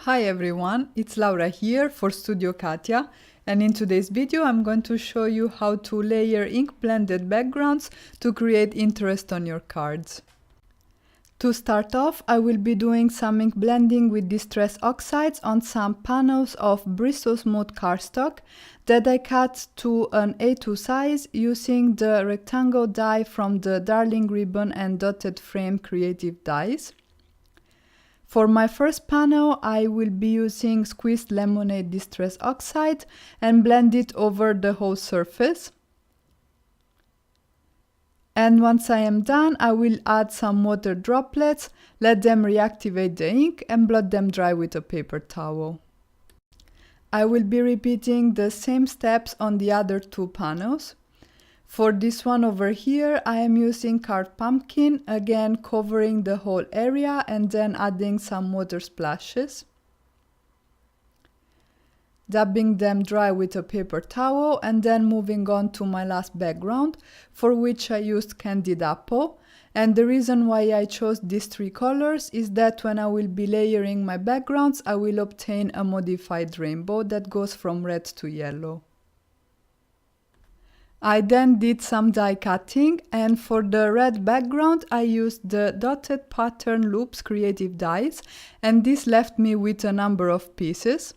Hi everyone, it's Laura here for Studio Katia, and in today's video I'm going to show you how to layer ink blended backgrounds to create interest on your cards. To start off, I will be doing some ink blending with distress oxides on some panels of Bristol Smooth cardstock that I cut to an A2 size using the rectangle die from the Darling Ribbon and Dotted Frame Creative Dies. For my first panel, I will be using squeezed lemonade distress oxide and blend it over the whole surface. And once I am done, I will add some water droplets, let them reactivate the ink and blot them dry with a paper towel. I will be repeating the same steps on the other two panels. For this one over here, I am using carved pumpkin, again covering the whole area and then adding some water splashes. Dabbing them dry with a paper towel and then moving on to my last background, for which I used candied apple. And the reason why I chose these three colors is that when I will be layering my backgrounds, I will obtain a modified rainbow that goes from red to yellow. I then did some die cutting, and for the red background I used the Dotted Pattern Loops Creative Dies, and this left me with a number of pieces.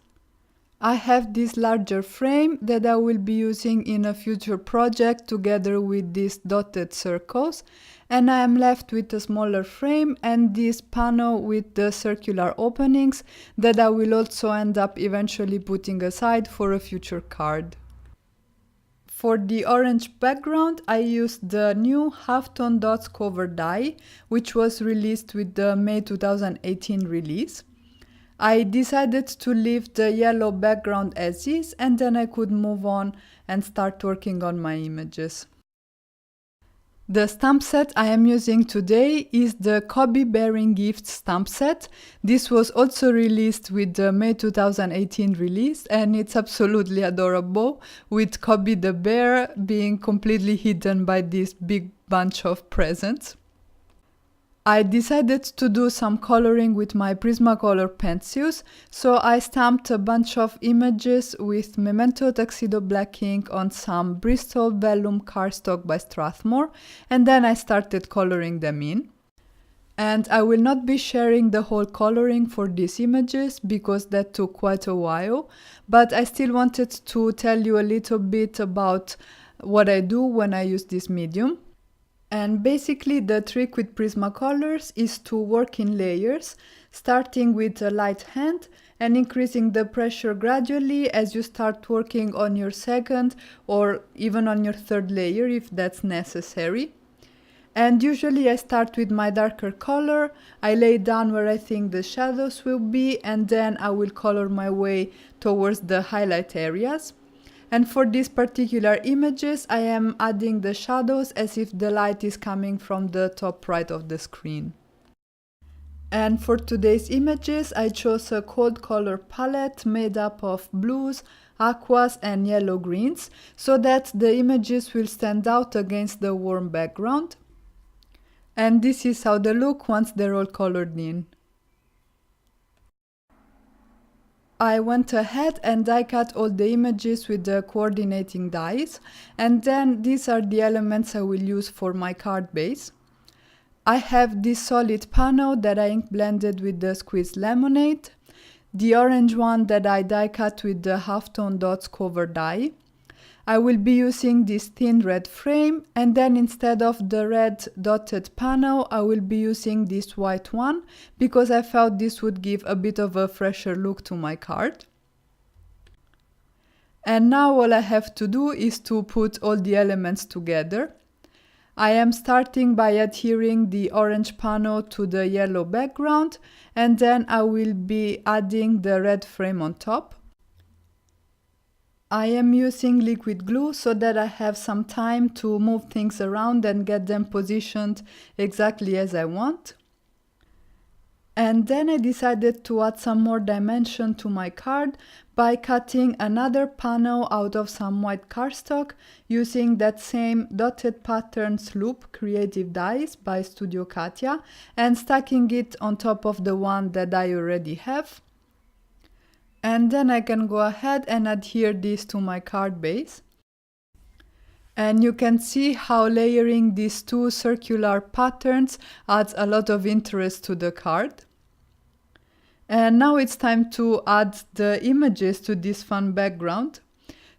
I have this larger frame that I will be using in a future project together with these dotted circles, and I am left with a smaller frame and this panel with the circular openings that I will also end up eventually putting aside for a future card. For the orange background, I used the new Halftone Dots cover die, which was released with the May 2018 release. I decided to leave the yellow background as is, and then I could move on and start working on my images. The stamp set I am using today is the Kobe Bearing Gifts stamp set. This was also released with the May 2018 release, and it's absolutely adorable, with Kobe the bear being completely hidden by this big bunch of presents. I decided to do some coloring with my Prismacolor pencils, so I stamped a bunch of images with Memento Tuxedo black ink on some Bristol Vellum cardstock by Strathmore, and then I started coloring them in. And I will not be sharing the whole coloring for these images because that took quite a while, but I still wanted to tell you a little bit about what I do when I use this medium. And basically the trick with Prismacolors is to work in layers, starting with a light hand and increasing the pressure gradually as you start working on your second or even on your third layer if that's necessary. And usually I start with my darker color, I lay down where I think the shadows will be, and then I will color my way towards the highlight areas. And for these particular images, I am adding the shadows as if the light is coming from the top right of the screen. And for today's images, I chose a cold color palette made up of blues, aquas and yellow greens, so that the images will stand out against the warm background. And this is how they look once they're all colored in. I went ahead and die cut all the images with the coordinating dies, and then these are the elements I will use for my card base. I have this solid panel that I ink blended with the squeezed lemonade, the orange one that I die cut with the Halftone Dots cover die. I will be using this thin red frame, and then instead of the red dotted panel, I will be using this white one because I felt this would give a bit of a fresher look to my card. And now all I have to do is to put all the elements together. I am starting by adhering the orange panel to the yellow background, and then I will be adding the red frame on top. I am using liquid glue so that I have some time to move things around and get them positioned exactly as I want. And then I decided to add some more dimension to my card by cutting another panel out of some white cardstock using that same Dotted Patterns Loop Creative Dies by Studio Katia and stacking it on top of the one that I already have. And then I can go ahead and adhere this to my card base. And you can see how layering these two circular patterns adds a lot of interest to the card. And now it's time to add the images to this fun background.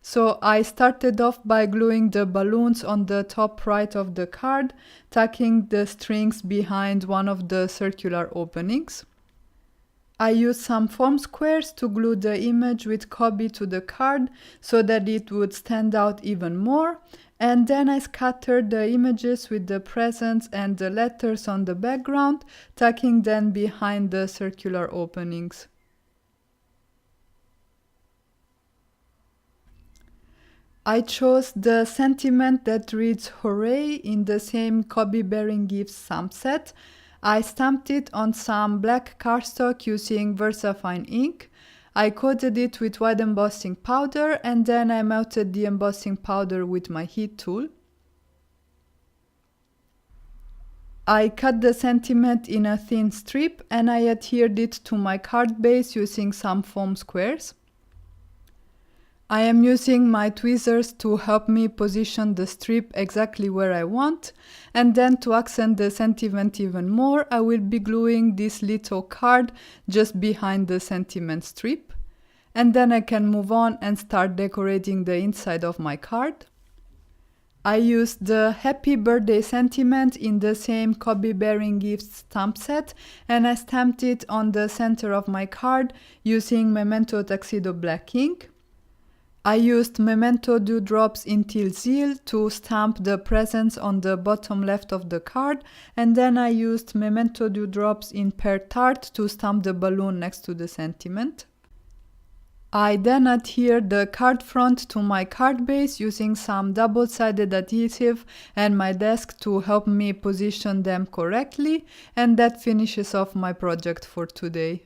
So I started off by gluing the balloons on the top right of the card, tacking the strings behind one of the circular openings. I used some foam squares to glue the image with Kobe to the card so that it would stand out even more, and then I scattered the images with the presents and the letters on the background, tacking them behind the circular openings. I chose the sentiment that reads "Hooray" in the same Kobe Bearing Gifts stamp set. I stamped it on some black cardstock using VersaFine ink. I coated it with white embossing powder and then I melted the embossing powder with my heat tool. I cut the sentiment in a thin strip and I adhered it to my card base using some foam squares. I am using my tweezers to help me position the strip exactly where I want, and then to accent the sentiment even more, I will be gluing this little card just behind the sentiment strip. And then I can move on and start decorating the inside of my card. I used the Happy Birthday sentiment in the same Kobe Bearing Gifts stamp set, and I stamped it on the center of my card using Memento Tuxedo black ink. I used Memento Dewdrops in Teal Zeal to stamp the presents on the bottom left of the card, and then I used Memento Dewdrops in Pear Tart to stamp the balloon next to the sentiment. I then adhered the card front to my card base using some double-sided adhesive and my desk to help me position them correctly, and that finishes off my project for today.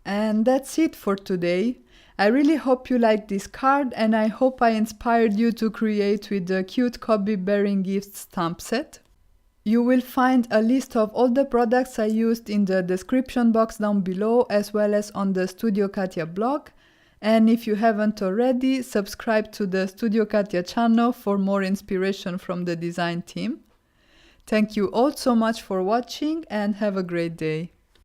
And that's it for today. I really hope you liked this card and I hope I inspired you to create with the cute Kobe Bearing Gifts stamp set. You will find a list of all the products I used in the description box down below as well as on the Studio Katia blog. And if you haven't already, subscribe to the Studio Katia channel for more inspiration from the design team. Thank you all so much for watching and have a great day.